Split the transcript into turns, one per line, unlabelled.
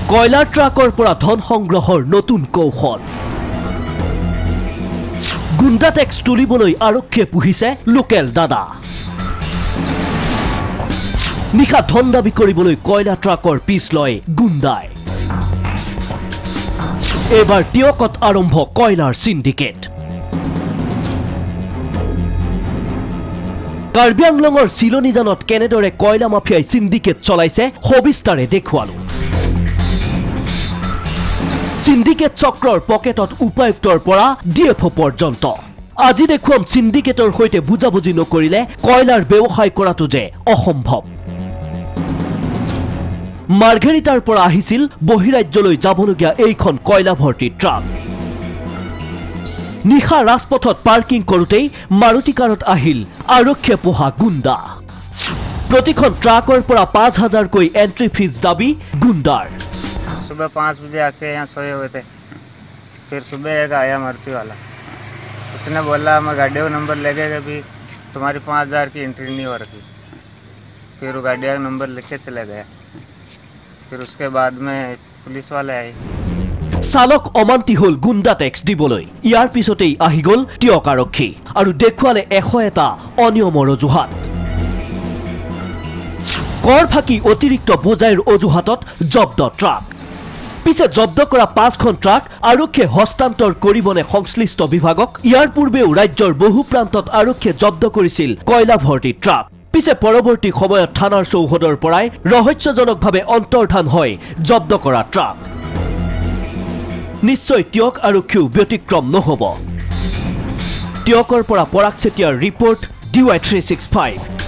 কয়লাৰ ট্ৰাকৰ পৰা ধন সংগ্ৰহৰ নতুন কৌশল গুণ্ডা টেক্স তুলিবলৈ আৰক্ষীয়ে পুহিছে লোকেল দাদা নিশা ধন দাবী কৰিবলৈ কয়লা ট্ৰাকৰ পিছ লয় গুণ্ডাই এবাৰ টিয়কত আৰম্ভ কয়লাৰ সিন্ডিকেট কাৰ্বি আংলঙৰ চিলনিজানত কেনেদৰে কয়লা মাফিয়াই সিন্ডিকেট চলাইছে হবিস্তাৰে দেখুৱালো সিন্ডিকেট চক্ৰৰ পকেটত উপায়ুক্তৰ পৰা ডিএফও পৰ্যন্ত আজি দেখুৱাম সিন্ডিকেটৰ হৈতে বুজাবুজি নকৰিলে কয়লাৰ ব্যৱসায় কৰাটো যে অসম্ভৱ মাৰ্ঘেৰিটাৰ পৰা আহিছিল বহিৰাজ্যলৈ যাবলগীয়া এইখন কয়লা ভৰ্তি ট্ৰাক নিশা ৰাজপথত পাৰ্কিং কৰোতেই মাৰুতি কাৰত আহিল আৰক্ষীয়ে পোহা গুণ্ডা প্ৰতিখন ট্ৰাকৰ পৰা 5000 কৈ এন্ট্ৰি ফিজ দাবী গুণ্ডাৰ
सुबह 5 बजे आके यहाँ सोए हुए थे फिर सुबह एक आया मारुति वाला उसने बोला मैं गाड़ी का नंबर ले गए भी तुम्हारी 5000 की एंट्री नहीं हो रही फिर वो गाड़ी का नंबर लेके चले गया फिर उसके बाद में पुलिस वाले आए
চালক অমান্তি হল গুণ্ডা টেক্স দিবলৈ ইয়াৰ পিছতেই আহি গল টিয়ক আৰক্ষী আৰু দেখুৱালে 101টা অনিয়মৰ অজুহাত কৰ ফাকি অতিৰিক্ত বোজাইৰ অজুহাতত জব্দ ট্ৰাক পিছে জব্দ কৰা 5খন ট্ৰাক আৰক্ষীয়ে হস্তান্তৰ কৰিবনে সংশ্লিষ্ট বিভাগক ইয়াৰ পূৰ্বেও ৰাজ্যৰ বহু প্ৰান্তত আৰক্ষীয়ে জব্দ কৰিছিল কয়লা ভৰ্তি ট্ৰাক পিছে পৰৱৰ্তী সময়ত থানাৰ চৌহদৰ পৰাই ৰহস্যজনকভাৱে অন্তৰ্ধান হয় জব্দ কৰা ট্ৰাক নিশ্চয় টিয়ক আৰক্ষীও ব্যতিক্ৰম নহব টিয়কৰ পৰা পৰাগ চেতিয়াৰ ৰিপৰ্ট DY365